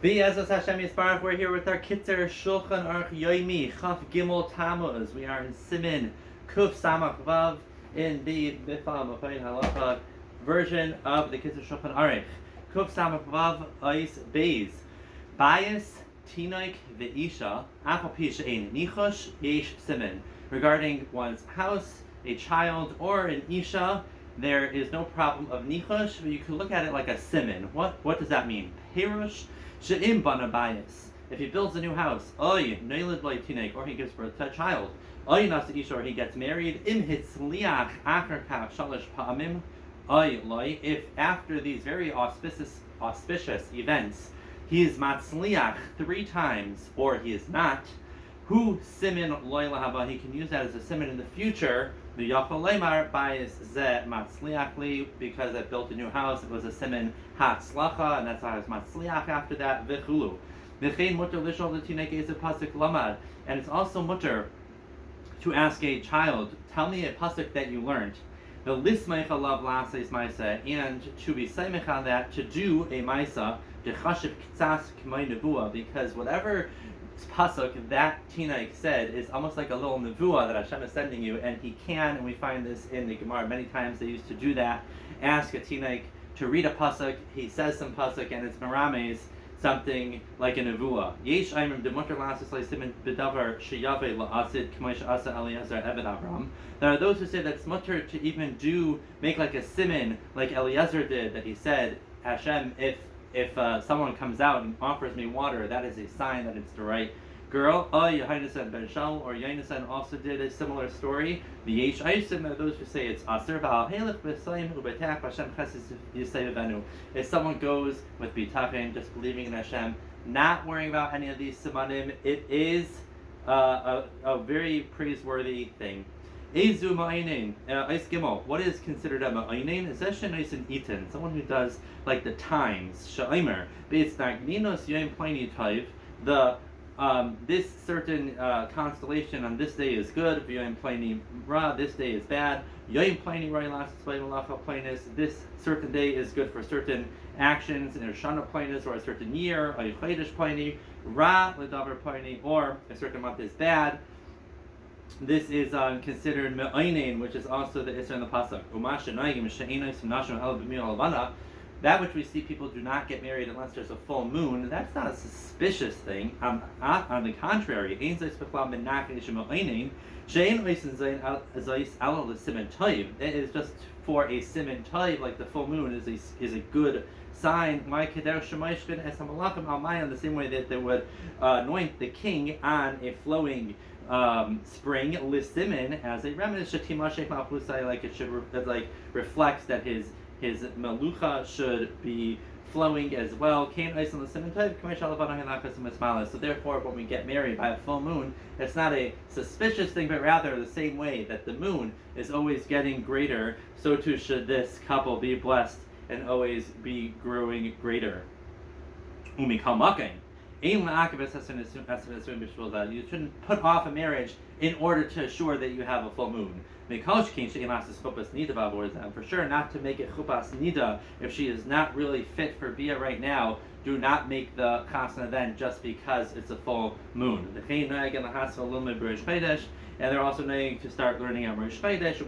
B'Yezras Hashem Yisbarach, we're here with our Kitzur Shulchan Aruch Yomi Chaf Gimel Tamuz. We are in Siman Kuf Samach Vav in the Bifam Achayin Halacha version of the Kitzur Shulchan Aruch. Kuf Samach Vav Ois Beis Bias Tinoik Ve'isha Afal Pi She'ein Nichosh Yesh Siman. Regarding one's house, a child, or an Isha, there is no problem of nichosh, but you can look at it like a siman. What does that mean? Perush she'im bana bayis. If he builds a new house, oy neilad loy or he gives birth to a child, oy nasa isha, or he gets married, im hitzliach achar kach shalosh pa'amim, oy loy. If after these very auspicious events, he is matzliach 3 times, or he is not, hu simin loy lahaba, he can use that as a siman in the future. The Yachol Leimar Bayis Ze Matzliachli, because I built a new house, it was a siman Hatzlacha, and that's how I was Matzliach after that. V'chulu. V'chein mutter lishol l'tinei ge'ezev pasuk lamad, and it's also mutter to ask a child, tell me a pasuk that you learned. The lismeich alav la'aseis ma'isa, and to be seimich on that, to do a ma'isa, dechashiv k'tzas k'may nevuah, because whatever pasuk that Tinaik said is almost like a little nevuah that Hashem is sending you, and he can, and we find this in the Gemara many times, they used to do that, ask a Tinaik to read a pasuk, he says some pasuk, and it's merames, something like a nevuah. Yesh aimim demuter la'asis le'simin b'davar sheyave la'asid k'may she'asa Eliezer eved Avram. There are those who say that it's mutter to even make like a siman, like Eliezer did, that he said, Hashem, if someone comes out and offers me water, that is a sign that it's the right girl. Yohainasan ben Shaul, or Yonasan also did a similar story. The Yesh Aisim are those who say it's Aser v'al Helech b'Sayim u'b'Tach Hashem Chesed Yisayivenu. If someone goes with bitachon, just believing in Hashem, not worrying about any of these simanim, it is a very praiseworthy thing. Ezu ma'ainin, Eis Gimel. What is considered a ma'ainin? Is eshenaisin itin, someone who does like the times. Sha'aimer, be'etz nagninos yom plini taiv. The this certain constellation on this day is good. Yom plini ra, this day is bad. Yom plini ra las tzvayim planis. This certain day is good for certain actions in a shana planis, or a certain year. A chodesh plini ra ledavar plini, or a certain month is bad. This is considered me'ainin, which is also the isser in the pasuk. That which we see people do not get married unless there's a full moon, that's not a suspicious thing. On the contrary, it is just for a siman toiv, like the full moon is a good sign. In the same way that they would anoint the king on a flowing spring listimin as a remnant like it should reflects that his melucha should be flowing as well. So therefore, when we get married by a full moon, it's not a suspicious thing, but rather the same way that the moon is always getting greater, so too should this couple be blessed and always be growing greater. You shouldn't put off a marriage in order to assure that you have a full moon. For sure, not to make it chupas nida if she is not really fit for bia right now. Do not make the chasna then just because it's a full moon. And they're also knowing to start learning at Rosh Chodesh,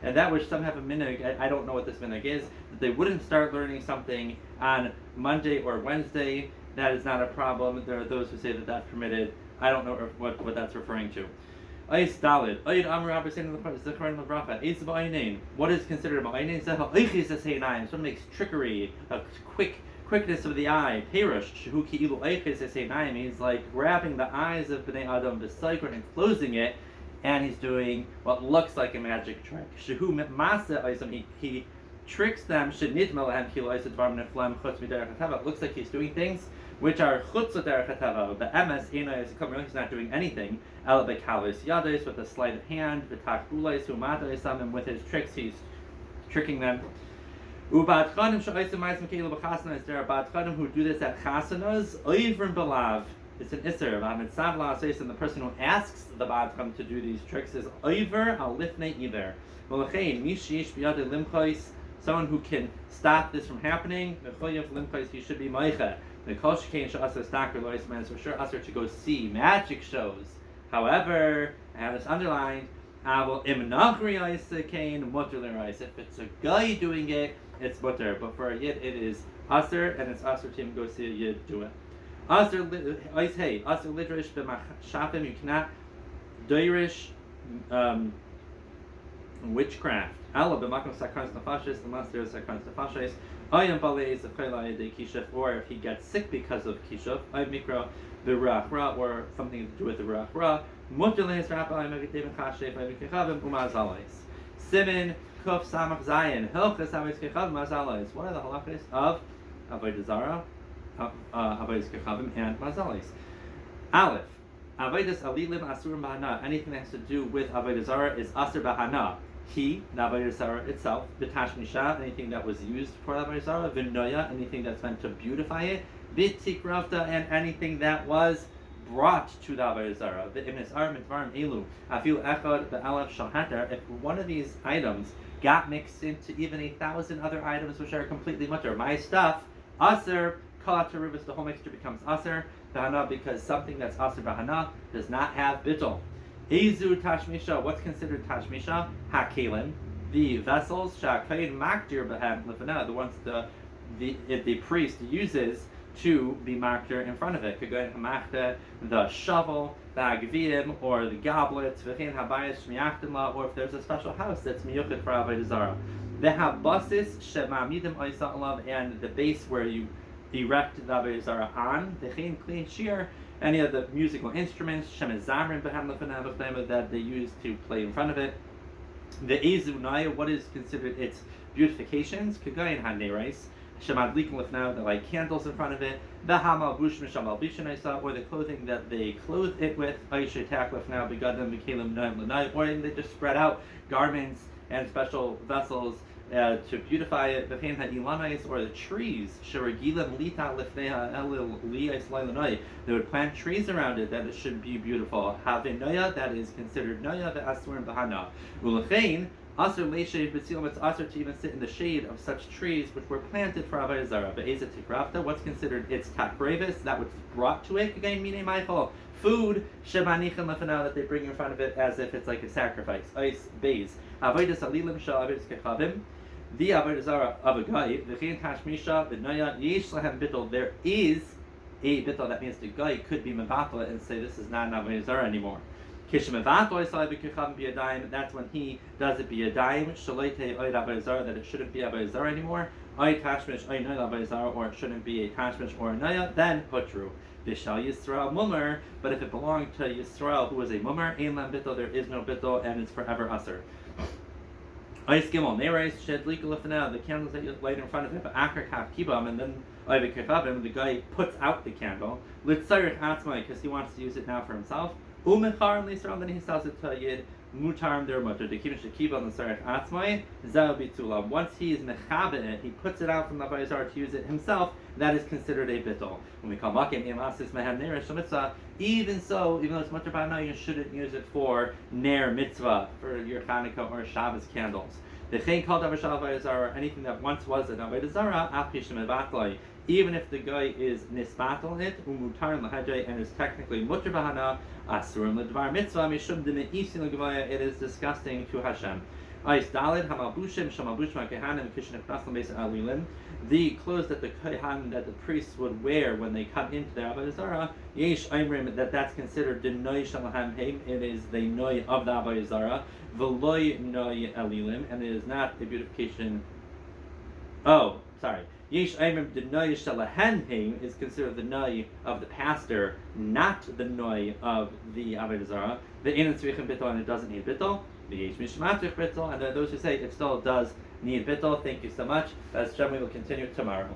and that which some have a minhag, I don't know what this minhag is, that they wouldn't start learning something on Monday or Wednesday. That is not a problem. There are those who say that that's permitted. I don't know what that's referring to. What is considered a ma'ayin? Someone makes trickery, a quickness of the eye. Means like grabbing the eyes of Bnei Adam b'saykron and closing it, and he's doing what looks like a magic trick. He tricks them. It looks like he's doing things which are chutz derech hatava. The emes he's not doing anything. El bekalis yadis, with a sleight of hand. V'tach bulais humatais, and with his tricks he's tricking them. U'ba'atchanim she'osim ma'asim ke'ilu b'chasanas. There are ba'atchanim who do this at chasanas. Oivrim belav. It's an isser. V'amitzav la'aseis, and the person who asks the ba'atcham to do these tricks is oiver al lifnei either. V'lechein mi sheyesh b'yadei limchos someone who can stop this from happening, he should be meicha. The kol shekain she'asar stalker lois man, so sure asar to go see magic shows. However, I have this underlined. If it's a guy doing it, it's mutter. But for a yid, it is aser, and it's aser to go see a yid do it. Aser lidrish b'machshafim. You cannot doirish witchcraft. Allah b'makom sakrans nefashis, unless there is sakrans nefashis. Ayam balei zechayla de kishuf, or if he gets sick because of kishuf. Ayam mikra b'ruach ra, or something to do with the ruach ra. Mutalei rabbi megadim chashef mevikechavim umazalais. Siman kuf samach zayin hilchas mevikechavim mazalais. What are the halachas of avodah zara, avodah kechavim, and mazalais? Aleph. Avodas alilim asur bahana. Anything that has to do with avodah zara is asur bahana. The avodah zara itself. B'tashmisha, anything that was used for avodah zara. V'noya, anything that's meant to beautify it. V'tikravta, and anything that was brought to the avodah zara. If one of these items got mixed into even 1,000 other items which are completely mutter, my stuff, aser, kala terubis, the whole mixture becomes aser, bahana, because something that's aser bahana does not have bittul. Ezu tashmisha, what's considered tashmisha? Hakelim, the vessels, shakayin makdir behem lefana, the ones the priest uses to be makdir in front of it. Kagoyin hamakta, the shovel, the agviyim, or the goblets, v'chein habayis shmiachtim, or if there's a special house that's miyuchet for avodah zara. The habasis shemamidim oisa alav, and the base where you erect the avodah zara on. V'chein kli shir, any of the musical instruments, shemezamrim behem lefanav, that they use to play in front of it. The ezunaya, what is considered its beautifications? Kagoyin hanerais, shemadlikin lefnav, that light candles in front of it. The hamalbush mishamal bishanaysa, or the clothing that they clothe it with. Aishatak lefnav begadim bekalim noim lenai, or they just spread out garments and special vessels to beautify it. The pain had ilanais, or the trees. Sheragilim lita lefneha elil liais lenai. They would plant trees around it that it should be beautiful. Have noya, that is considered noya, the asurim bahana. Ulechein. Asr leishay b'tzilim, it's asr to even sit in the shade of such trees which were planted for avodah zara. Be'ezet tikrafta, what's considered its takrevis, that was brought to it. Again, mine meichel, food shemanichem lefanav, that they bring in front of it as if it's like a sacrifice. Ice bays. Avodas alilim shal avodas kechavim. The avodah zara of a guy. V'chein tashmisha v'naya yesh lahem bittul. There is a bittul, that means the guy could be mevatla and say this is not an avodah zara anymore. That's when he does it biyadayim, shaloite oid avodah zara, that it shouldn't be avodah zara anymore. Oid tashmish oid noy avodah zara, or it shouldn't be a tashmish or a noya. Then putru v'shal Yisrael mummer. But if it belonged to Yisrael, who was a mummer, ein lam bittul, there is no bittul, and it's forever aser. Ois gimel nereis shed lika lefanav, the candles that you light in front of it, but akar kaf kibam, and then oid kechavim, the guy puts out the candle litzarich atzmai, because he wants to use it now for himself. Umechar l'Yisrael, then he sells it to a yid, mutarm der mutter. The kibin shekiba on the sarich atzmai, zal bitula. Once he is mechabe it, he puts it out from the avodah zara to use it himself. That is considered a bittul. When we call makim imasis mehem ner shemitzvah, even so, even though it's mutter b'ana, you shouldn't use it for ner mitzvah, for your Hanukkah or Shabbos candles. The chein called avodah zara, anything that once was an avodah zara, apishim evatlai. Even if the guy is nisbatal it, umutar l'hajay, and is technically mutter b'hana, asurim l'dvar mitzvah, mishum d'me'isin l'gavaya, it is disgusting to Hashem. Ais dalid hamalbushim shamalbushim kehanim kishin eknaslam beis alilim. The clothes that the kohen, that the priests would wear when they come into their avodah zara, yesh aimrim, that's considered the noy shalahem heim. It is the noy of the avodah zara, v'loy noy alilim, and it is not a beautification. Oh, sorry. Yesh aimrim, the noy shalahem heim is considered the noy of the pastor, not the noy of the avodah zara. The inan tzrichim bittul, and it doesn't need bittul. The yesh mishmatrich bittul, and there are those who say it still does need bittul. Thank you so much. As Shem, we will continue tomorrow.